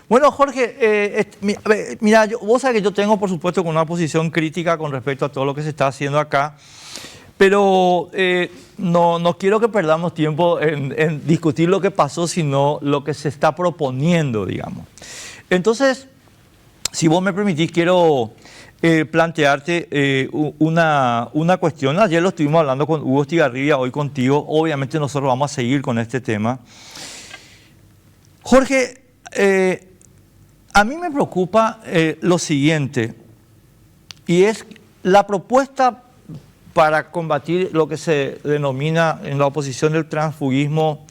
Bueno, Jorge, mira, vos sabés que yo tengo, por supuesto, una posición crítica con respecto a todo lo que se está haciendo acá, pero no quiero que perdamos tiempo en discutir lo que pasó, sino lo que se está proponiendo, digamos. Entonces, si vos me permitís, quiero plantearte una cuestión. Ayer lo estuvimos hablando con Hugo Estigarribia, hoy contigo. Obviamente nosotros vamos a seguir con este tema. Jorge, a mí me preocupa lo siguiente, y es la propuesta para combatir lo que se denomina en la oposición del transfugismo,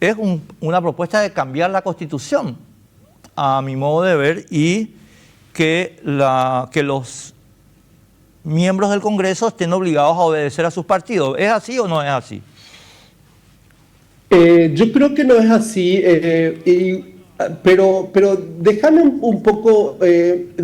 es una propuesta de cambiar la Constitución, a mi modo de ver, y que los miembros del Congreso estén obligados a obedecer a sus partidos. ¿Es así o no es así? Yo creo que no es así, pero déjame un poco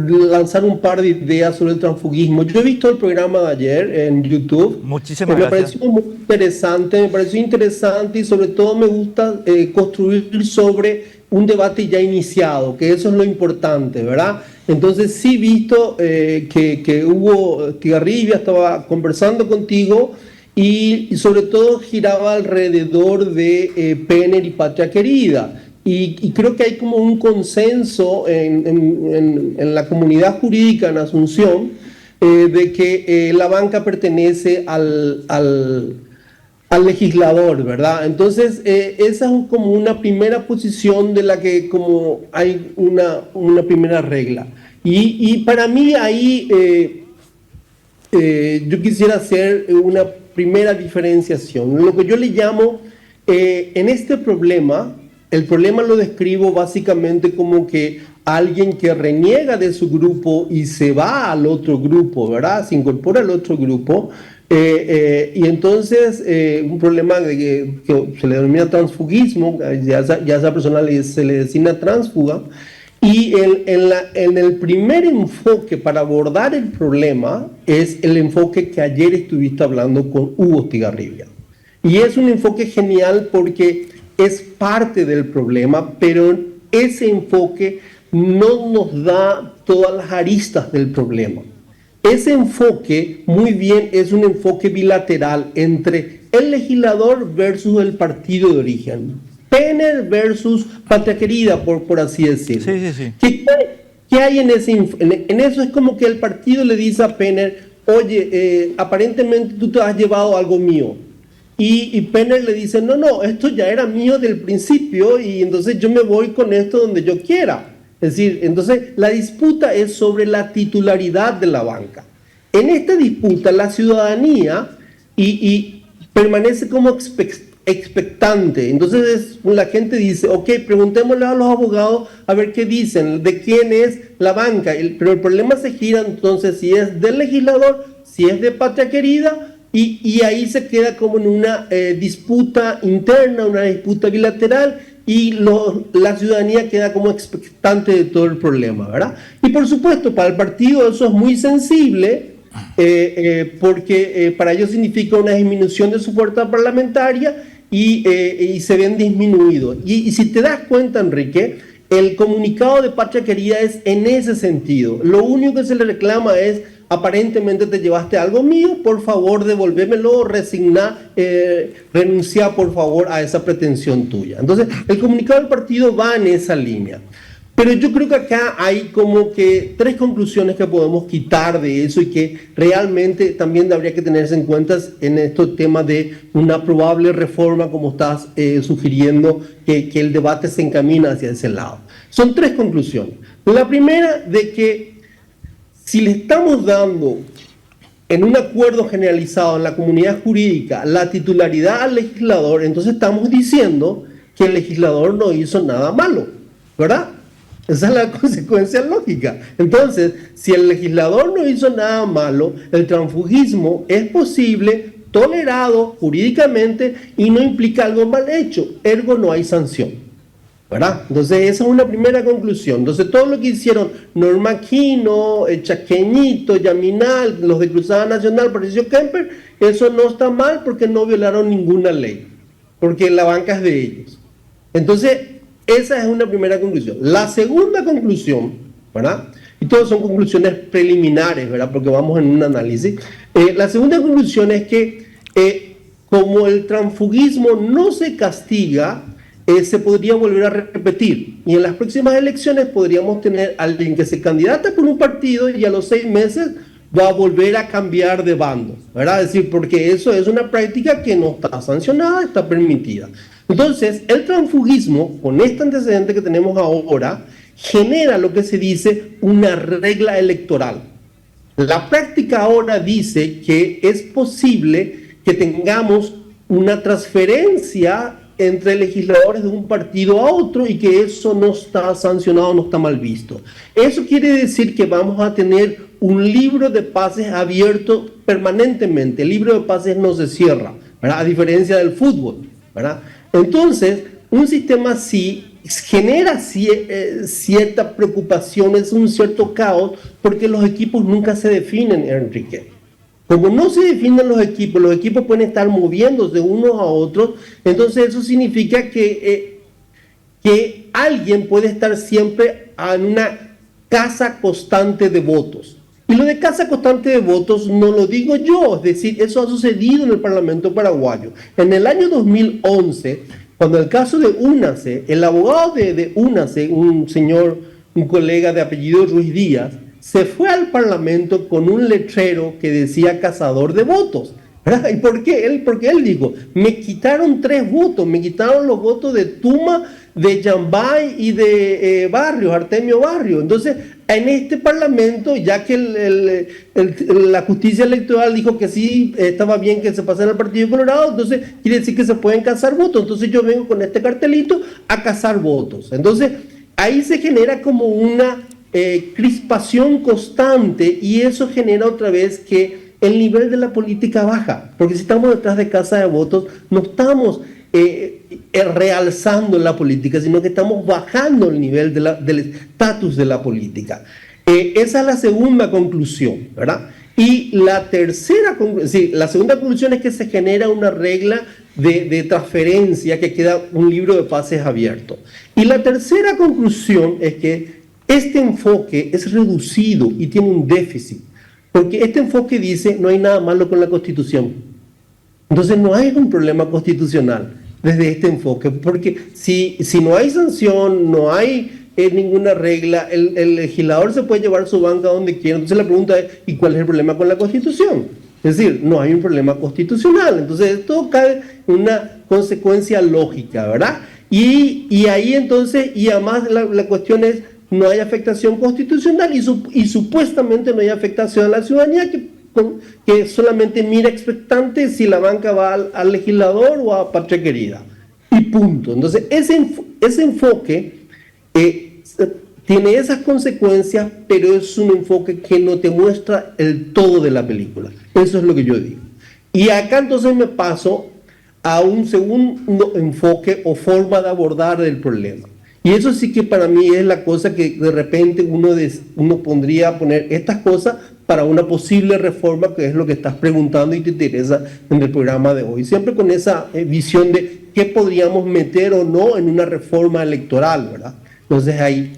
lanzar un par de ideas sobre el transfugismo. Yo he visto el programa de ayer en YouTube. Muchísimas gracias. Me pareció interesante y sobre todo me gusta construir sobre un debate ya iniciado, que eso es lo importante, ¿verdad? Entonces sí he visto que Hugo Estigarribia estaba conversando contigo y sobre todo giraba alrededor de Penner y Patria Querida. Y creo que hay como un consenso en la comunidad jurídica en Asunción de que la banca pertenece al legislador, ¿verdad? Entonces, esa es como una primera posición de la que como hay una primera regla. Y para mí ahí yo quisiera hacer una primera diferenciación. Lo que yo le llamo, en este problema, el problema lo describo básicamente como que alguien que reniega de su grupo y se va al otro grupo, ¿verdad? Se incorpora al otro grupo. Y entonces un problema que se le denomina transfugismo, ya esa persona se le designa transfuga, y en el primer enfoque para abordar el problema es el enfoque que ayer estuviste hablando con Hugo Estigarribia. Y es un enfoque genial porque es parte del problema, pero ese enfoque no nos da todas las aristas del problema. Ese enfoque, muy bien, es un enfoque bilateral entre el legislador versus el partido de origen. Penner versus Patria Querida, por así decirlo. Sí. ¿Qué hay en eso? Es como que el partido le dice a Penner, oye, aparentemente tú te has llevado algo mío. Y Penner le dice, no, esto ya era mío del principio y entonces yo me voy con esto donde yo quiera. Es decir, entonces la disputa es sobre la titularidad de la banca. En esta disputa la ciudadanía permanece como expectante. Entonces la gente dice, ok, preguntémosle a los abogados a ver qué dicen, de quién es la banca. Pero el problema se gira entonces si es del legislador, si es de Patria Querida, y ahí se queda como en una disputa interna, una disputa bilateral, y la ciudadanía queda como expectante de todo el problema, ¿verdad? Y por supuesto, para el partido eso es muy sensible, porque para ellos significa una disminución de su fuerza parlamentaria y se ven disminuidos. Y si te das cuenta, Enrique, el comunicado de Patria Querida es en ese sentido. Lo único que se le reclama es, aparentemente te llevaste algo mío, por favor devolvémelo, renuncia por favor a esa pretensión tuya. Entonces el comunicado del partido va en esa línea, pero yo creo que acá hay como que tres conclusiones que podemos quitar de eso y que realmente también habría que tenerse en cuenta en estos temas de una probable reforma, como estás sugiriendo, que el debate se encamina hacia ese lado. Son tres conclusiones. La primera, de que si le estamos dando en un acuerdo generalizado en la comunidad jurídica la titularidad al legislador, entonces estamos diciendo que el legislador no hizo nada malo, ¿verdad? Esa es la consecuencia lógica. Entonces, si el legislador no hizo nada malo, el transfugismo es posible, tolerado jurídicamente y no implica algo mal hecho, ergo no hay sanción, ¿verdad? Entonces esa es una primera conclusión. Entonces todo lo que hicieron Norma Aquino, Chaqueñito, Yaminal, los de Cruzada Nacional, Patricio Kemper, eso no está mal porque no violaron ninguna ley, porque la banca es de ellos. Entonces Esa es una primera conclusión. La segunda conclusión, ¿verdad? Y todas son conclusiones preliminares, ¿verdad? Porque vamos en un análisis. La segunda conclusión es que como el transfugismo no se castiga, se podría volver a repetir. Y en las próximas elecciones podríamos tener a alguien que se candidata por un partido y a los 6 meses va a volver a cambiar de bando, ¿verdad? Es decir, porque eso es una práctica que no está sancionada, está permitida. Entonces, el transfugismo, con este antecedente que tenemos ahora, genera lo que se dice una regla electoral. La práctica ahora dice que es posible que tengamos una transferencia entre legisladores de un partido a otro y que eso no está sancionado, no está mal visto. Eso quiere decir que vamos a tener un libro de pases abierto permanentemente. El libro de pases no se cierra, ¿verdad? A diferencia del fútbol, ¿verdad? Entonces, un sistema así genera cierta preocupación, es un cierto caos, porque los equipos nunca se definen, Enrique. Como no se definen los equipos pueden estar moviéndose unos a otros, entonces eso significa que alguien puede estar siempre en una caza constante de votos. Y lo de caza constante de votos no lo digo yo, es decir, eso ha sucedido en el Parlamento paraguayo. En el año 2011, cuando el caso de Unace, el abogado de Unace, un colega de apellido Ruiz Díaz, se fue al Parlamento con un letrero que decía cazador de votos, ¿verdad? ¿Y por qué? Porque él dijo, me quitaron 3 votos, me quitaron los votos de Tuma, de Yambay y de Barrios, Artemio Barrios. Entonces, en este Parlamento, ya que la justicia electoral dijo que sí, estaba bien que se pasara al Partido Colorado, entonces quiere decir que se pueden cazar votos. Entonces yo vengo con este cartelito a cazar votos. Entonces, ahí se genera como una crispación constante y eso genera otra vez que el nivel de la política baja, porque si estamos detrás de casa de votos no estamos realzando la política, sino que estamos bajando el nivel del estatus de la política. Esa es la segunda conclusión, ¿verdad? Y la segunda conclusión es que se genera una regla de transferencia que queda un libro de pases abierto. Y la tercera conclusión es que este enfoque es reducido y tiene un déficit, porque este enfoque dice no hay nada malo con la Constitución. Entonces no hay un problema constitucional desde este enfoque, porque si no hay sanción, no hay ninguna regla, el legislador se puede llevar su banca donde quiera. Entonces la pregunta es, ¿y cuál es el problema con la Constitución? Es decir, no hay un problema constitucional. Entonces esto cae en una consecuencia lógica, ¿verdad? Y ahí entonces, y además la cuestión es, no hay afectación constitucional y supuestamente no hay afectación a la ciudadanía que solamente mira expectante si la banca va al legislador o a Patria Querida. Y punto. Entonces, ese enfoque tiene esas consecuencias, pero es un enfoque que no te muestra el todo de la película. Eso es lo que yo digo. Y acá entonces me paso a un segundo enfoque o forma de abordar el problema. Y eso sí que para mí es la cosa que de repente uno pondría a poner estas cosas para una posible reforma, que es lo que estás preguntando y te interesa en el programa de hoy. Siempre con esa visión de qué podríamos meter o no en una reforma electoral, ¿verdad? Entonces ahí,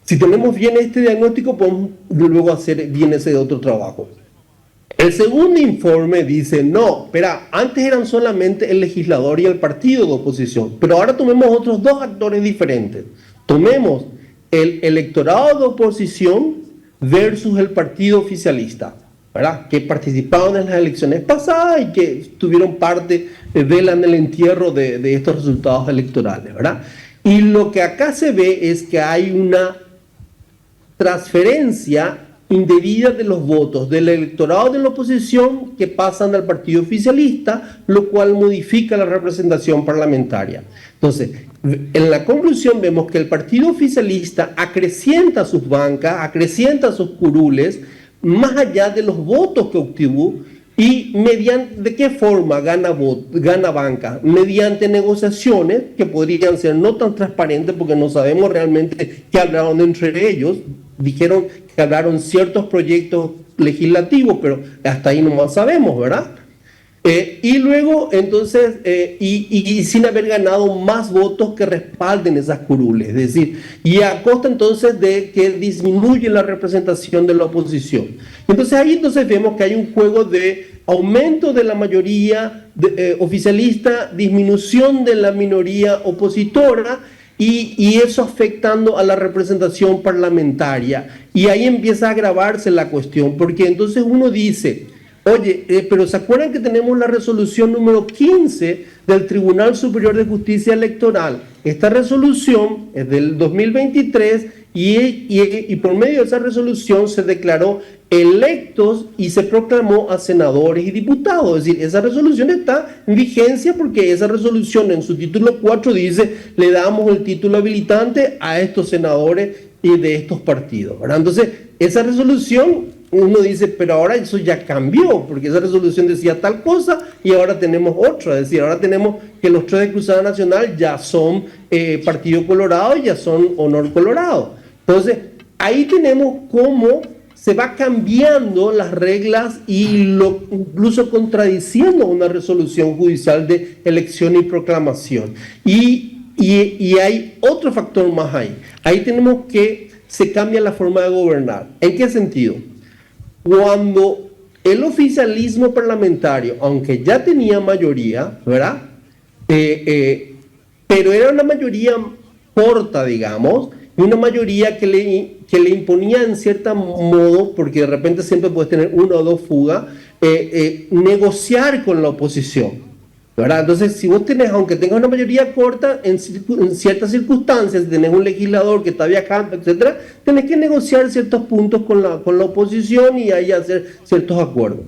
si tenemos bien este diagnóstico, podemos luego hacer bien ese otro trabajo. El segundo informe dice, no, espera, antes eran solamente el legislador y el partido de oposición, pero ahora tomemos otros 2 actores diferentes. Tomemos el electorado de oposición versus el partido oficialista, ¿verdad? Que participaron en las elecciones pasadas y que tuvieron parte, velan el entierro de estos resultados electorales, ¿verdad? Y lo que acá se ve es que hay una transferencia indebida de los votos del electorado de la oposición que pasan al partido oficialista, lo cual modifica la representación parlamentaria. Entonces, en la conclusión vemos que el partido oficialista acrecienta sus bancas, acrecienta sus curules, más allá de los votos que obtuvo, y ¿de qué forma gana banca? Mediante negociaciones que podrían ser no tan transparentes porque no sabemos realmente qué hablaron entre ellos. Dijeron que hablaron ciertos proyectos legislativos, pero hasta ahí no más sabemos, ¿verdad? Y luego, entonces, y sin haber ganado más votos que respalden esas curules, es decir, y a costa entonces de que disminuye la representación de la oposición. Entonces ahí entonces vemos que hay un juego de aumento de la mayoría oficialista, disminución de la minoría opositora, y eso afectando a la representación parlamentaria. Y ahí empieza a agravarse la cuestión, porque entonces uno dice... Oye, pero ¿se acuerdan que tenemos la resolución número 15 del Tribunal Superior de Justicia Electoral? Esta resolución es del 2023 y por medio de esa resolución se declaró electos y se proclamó a senadores y diputados. Es decir, esa resolución está en vigencia porque esa resolución en su título 4 dice, le damos el título habilitante a estos senadores y de estos partidos, ¿verdad? Entonces, esa resolución... Uno dice, pero ahora eso ya cambió, porque esa resolución decía tal cosa y ahora tenemos otra. Es decir, ahora tenemos que los 3 de Cruzada Nacional ya son Partido Colorado y ya son Honor Colorado. Entonces, ahí tenemos cómo se va cambiando las reglas y incluso contradiciendo una resolución judicial de elección y proclamación. Y hay otro factor más ahí. Ahí tenemos que se cambia la forma de gobernar. ¿En qué sentido? Cuando el oficialismo parlamentario, aunque ya tenía mayoría, ¿verdad? Pero era una mayoría corta, digamos, y una mayoría que le imponía en cierto modo, porque de repente siempre puedes tener 1 o 2 fugas, negociar con la oposición. ¿Verdad? Entonces, si vos tenés, aunque tengas una mayoría corta, en ciertas circunstancias, tenés un legislador que está viajando, etcétera, tenés que negociar ciertos puntos con la oposición y ahí hacer ciertos acuerdos.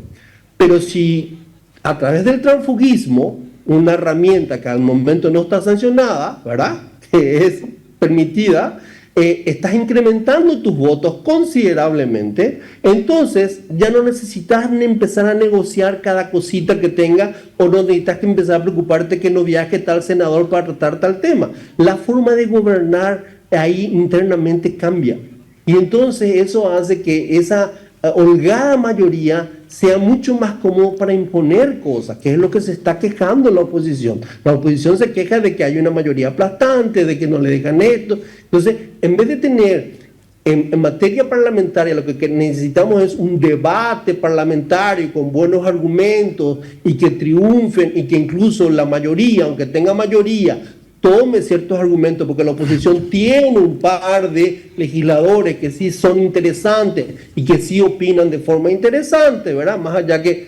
Pero si a través del transfugismo, una herramienta que al momento no está sancionada, ¿verdad? Que es permitida, estás incrementando tus votos considerablemente, entonces ya no necesitas ni empezar a negociar cada cosita que tenga, o no necesitas que empezar a preocuparte que no viaje tal senador para tratar tal tema. La forma de gobernar ahí internamente cambia. Y entonces eso hace que esa holgada mayoría sea mucho más cómodo para imponer cosas, que es lo que se está quejando la oposición. La oposición se queja de que hay una mayoría aplastante, de que no le dejan esto. Entonces, en vez de tener en materia parlamentaria, lo que necesitamos es un debate parlamentario con buenos argumentos y que triunfen y que incluso la mayoría, aunque tenga mayoría, tome ciertos argumentos, porque la oposición tiene un par de legisladores que sí son interesantes y que sí opinan de forma interesante, ¿verdad? Más allá que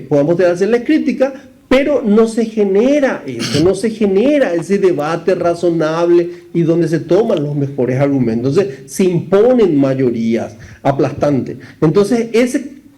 podamos hacerles críticas, pero no se genera eso, no se genera ese debate razonable y donde se toman los mejores argumentos. Entonces, se imponen mayorías aplastantes. Entonces,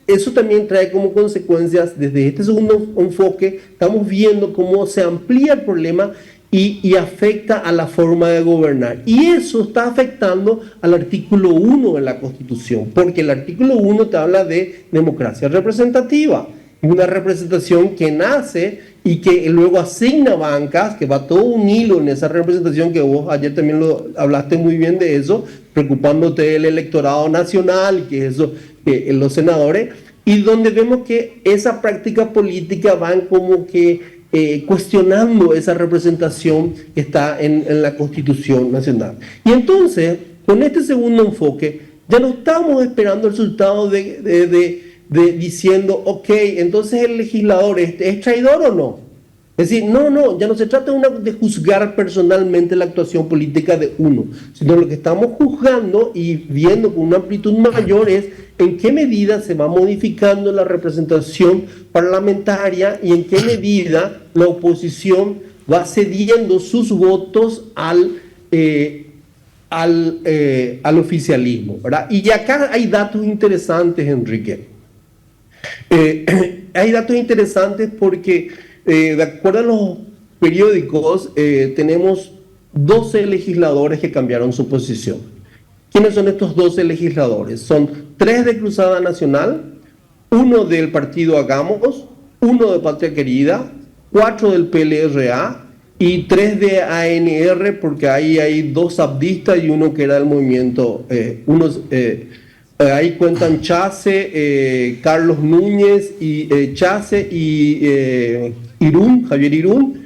eso también trae como consecuencias, desde este segundo enfoque, estamos viendo cómo se amplía el problema y afecta a la forma de gobernar. Y eso está afectando al artículo 1 de la Constitución, porque el artículo 1 te habla de democracia representativa, una representación que nace y que luego asigna bancas, que va todo un hilo en esa representación, que vos ayer también hablaste muy bien de eso, preocupándote del electorado nacional, que eso, los senadores, y donde vemos que esa práctica política van como que cuestionando esa representación que está en la Constitución Nacional. Y entonces, con este segundo enfoque, ya no estamos esperando el resultado diciendo, ok, entonces el legislador es traidor o no. Es decir, no, ya no se trata de juzgar personalmente la actuación política de uno, sino lo que estamos juzgando y viendo con una amplitud mayor es en qué medida se va modificando la representación parlamentaria y en qué medida la oposición va cediendo sus votos al oficialismo, ¿verdad? Y acá hay datos interesantes, Enrique. Hay datos interesantes porque, de acuerdo a los periódicos, tenemos 12 legisladores que cambiaron su posición. ¿Quiénes son estos 12 legisladores? Son 3 de Cruzada Nacional, 1 del partido Hagamos, 1 de Patria Querida, 4 del PLRA y 3 de ANR, porque ahí hay 2 abdistas y uno que era del movimiento, Ahí cuentan Chase, Carlos Núñez, y Chase y Irún, Javier Irún,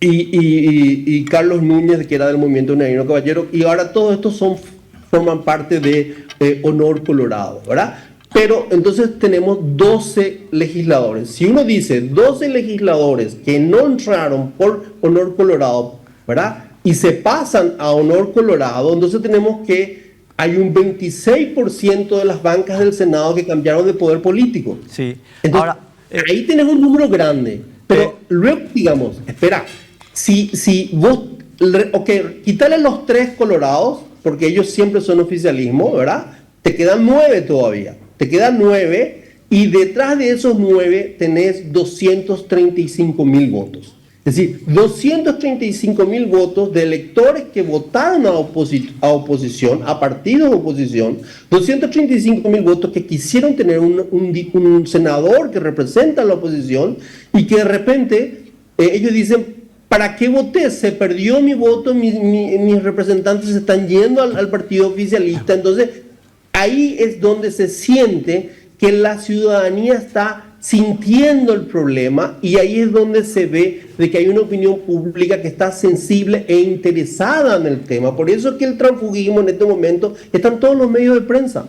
y Carlos Núñez, que era del movimiento Unánimo Caballero, y ahora todos estos forman parte de Honor Colorado, ¿verdad? Pero entonces tenemos 12 legisladores. Si uno dice 12 legisladores que no entraron por Honor Colorado, ¿verdad? Y se pasan a Honor Colorado, entonces tenemos que hay un 26% de las bancas del Senado que cambiaron de poder político. Sí. Entonces, Ahora, ahí tenés un número grande. Pero luego, digamos, espera, si vos, ok, quítale los 3 colorados, porque ellos siempre son oficialismo, ¿verdad? Te quedan 9 todavía. Te quedan 9 y detrás de esos 9 tenés 235.000 votos. Es decir, 235.000 votos de electores que votaron a oposición, a partidos de oposición, 235.000 votos que quisieron tener un senador que representa a la oposición y que de repente ellos dicen, ¿para qué voté? Se perdió mi voto, mis representantes se están yendo al partido oficialista. Entonces, ahí es donde se siente que la ciudadanía está sintiendo el problema y ahí es donde se ve de que hay una opinión pública que está sensible e interesada en el tema. Por eso es que el transfugismo en este momento está en todos los medios de prensa.